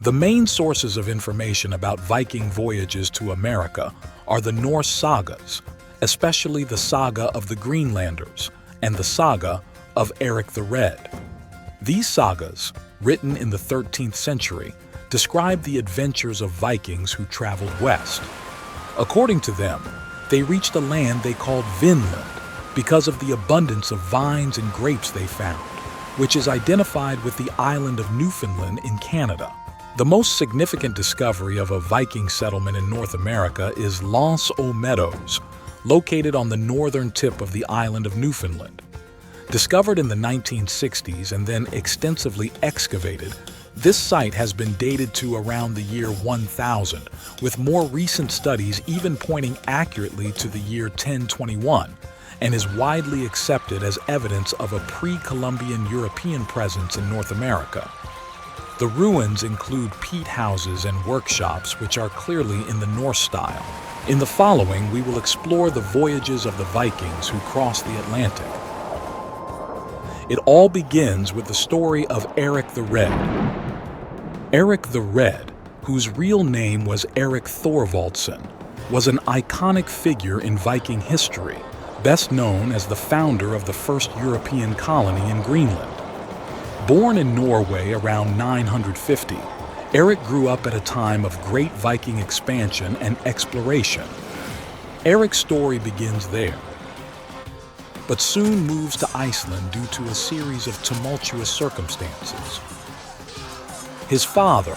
The main sources of information about Viking voyages to America are the Norse sagas, especially the saga of the Greenlanders and the saga of Erik the Red. These sagas, written in the 13th century, describe the adventures of Vikings who traveled west. According to them, they reached a land they called Vinland because of the abundance of vines and grapes they found, which is identified with the island of Newfoundland in Canada. The most significant discovery of a Viking settlement in North America is L'Anse aux Meadows, located on the northern tip of the island of Newfoundland. Discovered in the 1960s and then extensively excavated, this site has been dated to around the year 1000, with more recent studies even pointing accurately to the year 1021, and is widely accepted as evidence of a pre-Columbian European presence in North America. The ruins include peat houses and workshops which are clearly in the Norse style. In the following, we will explore the voyages of the Vikings who crossed the Atlantic. It all begins with the story of Erik the Red. Erik the Red, whose real name was Erik Thorvaldsson, was an iconic figure in Viking history, best known as the founder of the first European colony in Greenland. Born in Norway around 950, Erik grew up at a time of great Viking expansion and exploration. Erik's story begins there, but soon moves to Iceland due to a series of tumultuous circumstances. His father,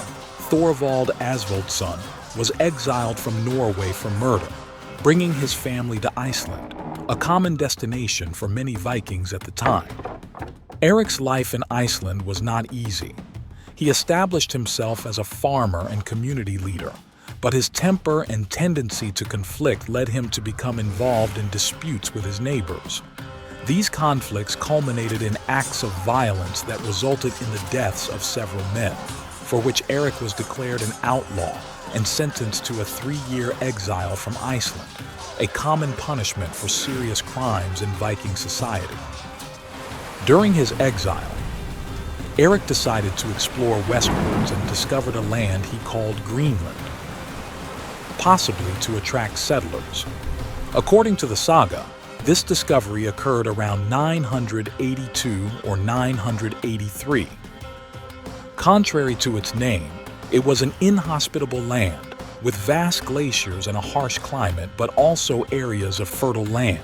Thorvald Asvaldsson, was exiled from Norway for murder, bringing his family to Iceland, a common destination for many Vikings at the time. Erik's life in Iceland was not easy. He established himself as a farmer and community leader, but his temper and tendency to conflict led him to become involved in disputes with his neighbors. These conflicts culminated in acts of violence that resulted in the deaths of several men, for which Erik was declared an outlaw and sentenced to a 3-year exile from Iceland, a common punishment for serious crimes in Viking society. During his exile, Erik decided to explore westwards and discovered a land he called Greenland, possibly to attract settlers. According to the saga, this discovery occurred around 982 or 983. Contrary to its name, it was an inhospitable land with vast glaciers and a harsh climate, but also areas of fertile land.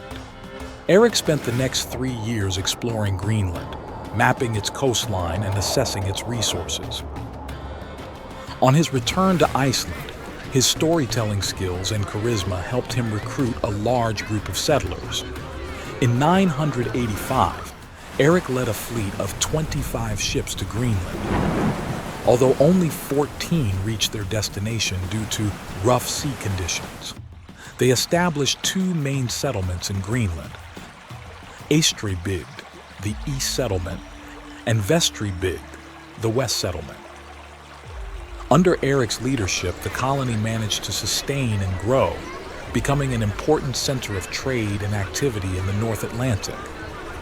Erik spent the next 3 years exploring Greenland, mapping its coastline and assessing its resources. On his return to Iceland, his storytelling skills and charisma helped him recruit a large group of settlers. In 985, Erik led a fleet of 25 ships to Greenland. Although only 14 reached their destination due to rough sea conditions, they established 2 main settlements in Greenland: Estribygd, the east settlement, and Vestribygd, the west settlement. Under Erik's leadership, the colony managed to sustain and grow, becoming an important center of trade and activity in the North Atlantic.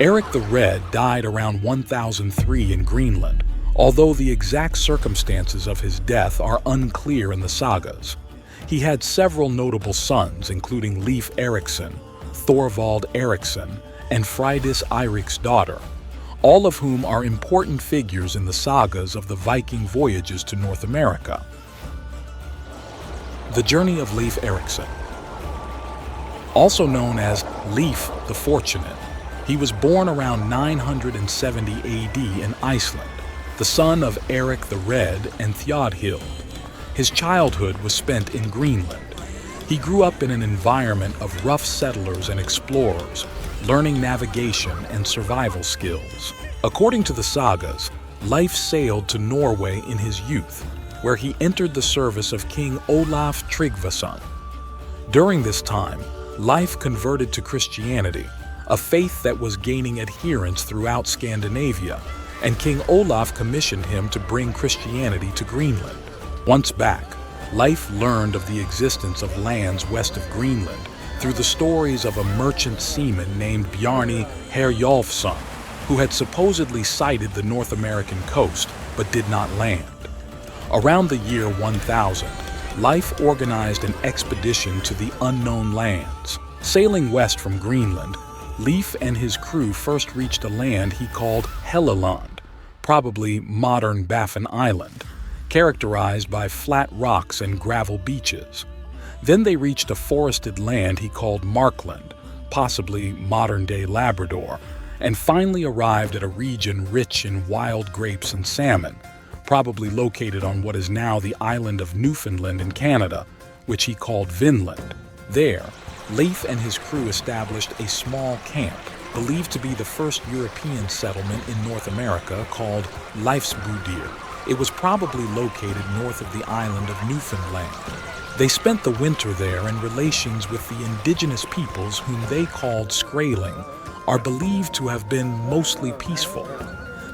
Erik the Red died around 1003 in Greenland, although the exact circumstances of his death are unclear in the sagas. He had several notable sons, including Leif Eriksson, Thorvald Eriksson, and Freydis Eirik's daughter, all of whom are important figures in the sagas of the Viking voyages to North America. The journey of Leif Eriksson. Also known as Leif the Fortunate, he was born around 970 AD in Iceland, the son of Erik the Red and Thjodhild. His childhood was spent in Greenland. He grew up in an environment of rough settlers and explorers, learning navigation and survival skills. According to the sagas, Leif sailed to Norway in his youth, where he entered the service of King Olaf Tryggvason. During this time, Leif converted to Christianity, a faith that was gaining adherents throughout Scandinavia, and King Olaf commissioned him to bring Christianity to Greenland. Once back, Leif learned of the existence of lands west of Greenland through the stories of a merchant seaman named Bjarni Herjolfsson, who had supposedly sighted the North American coast but did not land. Around the year 1000, Leif organized an expedition to the unknown lands. Sailing west from Greenland, Leif and his crew first reached a land he called Helleland, probably modern Baffin Island, characterized by flat rocks and gravel beaches. Then they reached a forested land he called Markland, possibly modern-day Labrador, and finally arrived at a region rich in wild grapes and salmon, probably located on what is now the island of Newfoundland in Canada, which he called Vinland. There, Leif and his crew established a small camp, believed to be the first European settlement in North America, called Leifsbudir. It was probably located north of the island of Newfoundland. They spent the winter there, and relations with the indigenous peoples, whom they called Skraeling, are believed to have been mostly peaceful.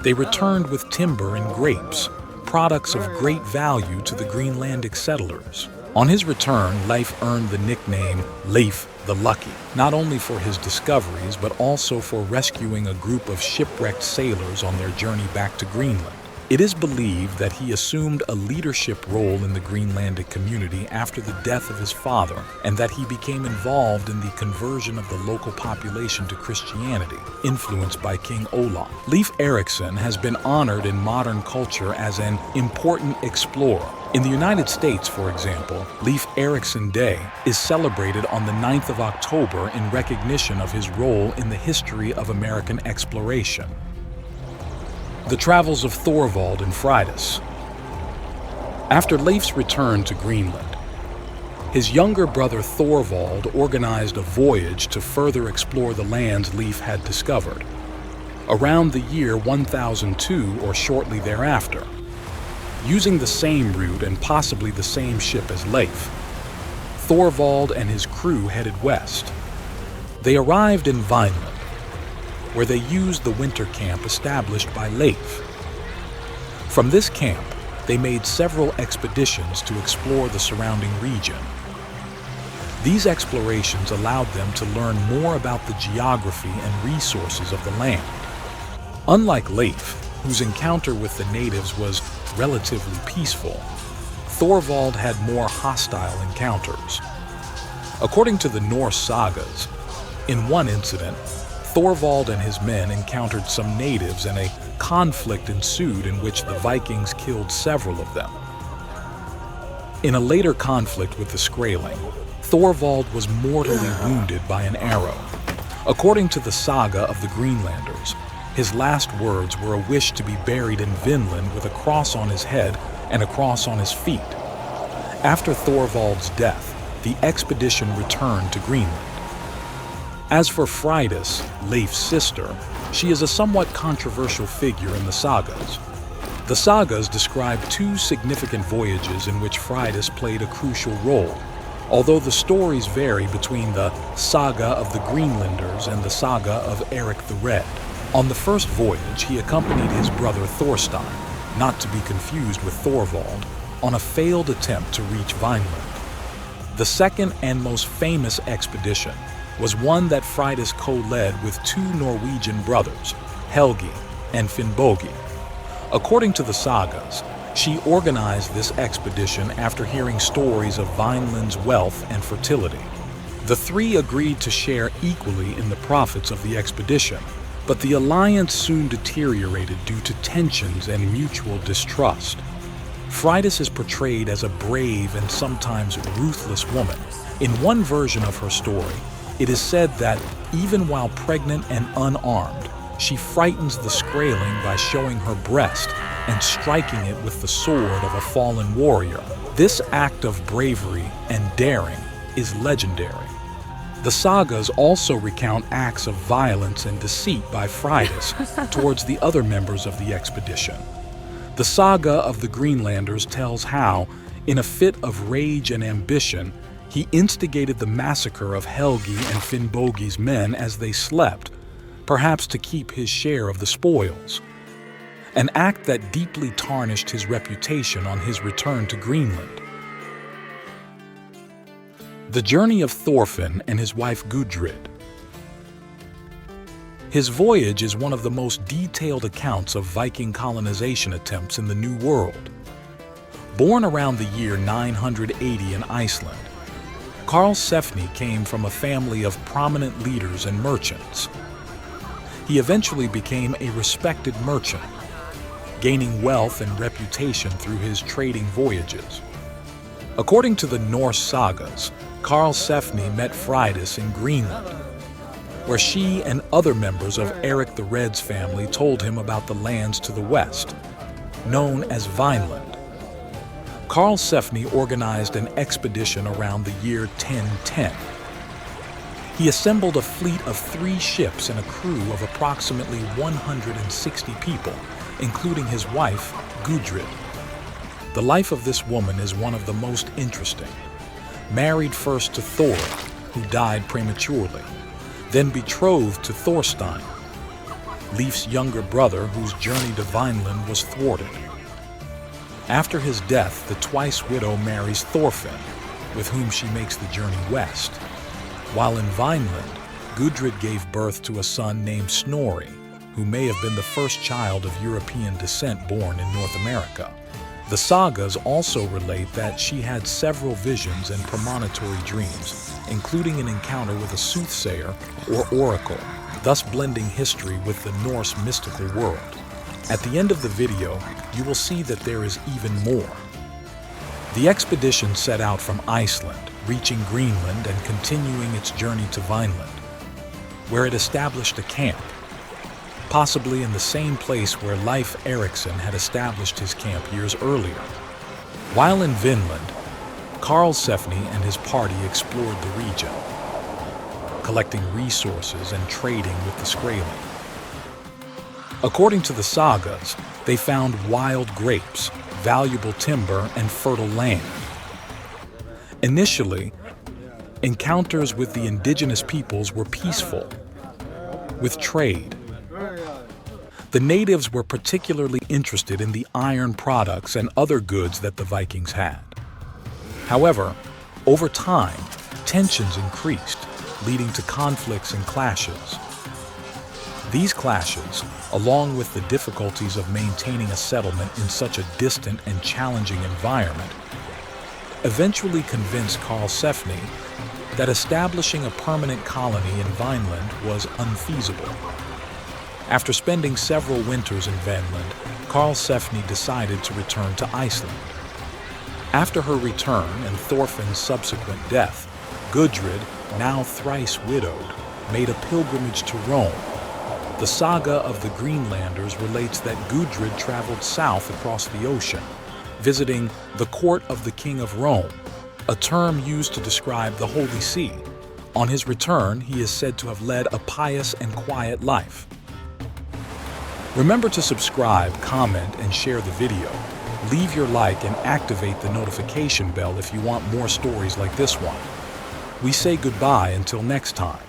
They returned with timber and grapes, products of great value to the Greenlandic settlers. On his return, Leif earned the nickname Leif the Lucky, not only for his discoveries, but also for rescuing a group of shipwrecked sailors on their journey back to Greenland. It is believed that he assumed a leadership role in the Greenlandic community after the death of his father, and that he became involved in the conversion of the local population to Christianity, influenced by King Olaf. Leif Eriksson has been honored in modern culture as an important explorer. In the United States, for example, Leif Eriksson Day is celebrated on the 9th of October in recognition of his role in the history of American exploration. The travels of Thorvald and Freydis. After Leif's return to Greenland, his younger brother Thorvald organized a voyage to further explore the lands Leif had discovered. Around the year 1002 or shortly thereafter, using the same route and possibly the same ship as Leif, Thorvald and his crew headed west. They arrived in Vinland, where they used the winter camp established by Leif. From this camp, they made several expeditions to explore the surrounding region. These explorations allowed them to learn more about the geography and resources of the land. Unlike Leif, whose encounter with the natives was relatively peaceful, Thorvald had more hostile encounters. According to the Norse sagas, in one incident, Thorvald and his men encountered some natives, and a conflict ensued in which the Vikings killed several of them. In a later conflict with the Skraeling, Thorvald was mortally wounded by an arrow. According to the saga of the Greenlanders, his last words were a wish to be buried in Vinland with a cross on his head and a cross on his feet. After Thorvald's death, the expedition returned to Greenland. As for Freydis, Leif's sister, she is a somewhat controversial figure in the sagas. The sagas describe two significant voyages in which Freydis played a crucial role, although the stories vary between the saga of the Greenlanders and the saga of Erik the Red. On the first voyage, he accompanied his brother Thorstein, not to be confused with Thorvald, on a failed attempt to reach Vinland. The second and most famous expedition was one that Freydis co-led with two Norwegian brothers, Helgi and Finnbogi. According to the sagas, she organized this expedition after hearing stories of Vinland's wealth and fertility. The three agreed to share equally in the profits of the expedition, but the alliance soon deteriorated due to tensions and mutual distrust. Freydis is portrayed as a brave and sometimes ruthless woman. In one version of her story, it is said that, even while pregnant and unarmed, she frightens the Skraeling by showing her breast and striking it with the sword of a fallen warrior. This act of bravery and daring is legendary. The sagas also recount acts of violence and deceit by Freydis towards the other members of the expedition. The saga of the Greenlanders tells how, in a fit of rage and ambition, he instigated the massacre of Helgi and Finnbogi's men as they slept, perhaps to keep his share of the spoils. An act that deeply tarnished his reputation on his return to Greenland. The journey of Thorfinn and his wife Gudrid. His voyage is one of the most detailed accounts of Viking colonization attempts in the New World. Born around the year 980 in Iceland, Karlsefni came from a family of prominent leaders and merchants. He eventually became a respected merchant, gaining wealth and reputation through his trading voyages. According to the Norse sagas, Karlsefni met Freydis in Greenland, where she and other members of Erik the Red's family told him about the lands to the west, known as Vinland. Karlsefni organized an expedition around the year 1010. He assembled a fleet of 3 ships and a crew of approximately 160 people, including his wife, Gudrid. The life of this woman is one of the most interesting. Married first to Thorvald, who died prematurely, then betrothed to Thorstein, Leif's younger brother, whose journey to Vinland was thwarted. After his death, the twice-widow marries Thorfinn, with whom she makes the journey west. While in Vinland, Gudrid gave birth to a son named Snorri, who may have been the first child of European descent born in North America. The sagas also relate that she had several visions and premonitory dreams, including an encounter with a soothsayer or oracle, thus blending history with the Norse mystical world. At the end of the video, you will see that there is even more. The expedition set out from Iceland, reaching Greenland and continuing its journey to Vinland, where it established a camp, possibly in the same place where Leif Eriksson had established his camp years earlier. While in Vinland, Karlsefni and his party explored the region, collecting resources and trading with the Skrailing. According to the sagas, they found wild grapes, valuable timber, and fertile land. Initially, encounters with the indigenous peoples were peaceful, with trade. The natives were particularly interested in the iron products and other goods that the Vikings had. However, over time, tensions increased, leading to conflicts and clashes. These clashes, along with the difficulties of maintaining a settlement in such a distant and challenging environment, eventually convinced Karlsefni that establishing a permanent colony in Vinland was unfeasible. After spending several winters in Vinland, Karlsefni decided to return to Iceland. After her return and Thorfinn's subsequent death, Gudrid, now thrice widowed, made a pilgrimage to Rome. The saga of the Greenlanders relates that Gudrid traveled south across the ocean, visiting the court of the King of Rome, a term used to describe the Holy See. On his return, he is said to have led a pious and quiet life. Remember to subscribe, comment, and share the video. Leave your like and activate the notification bell if you want more stories like this one. We say goodbye until next time.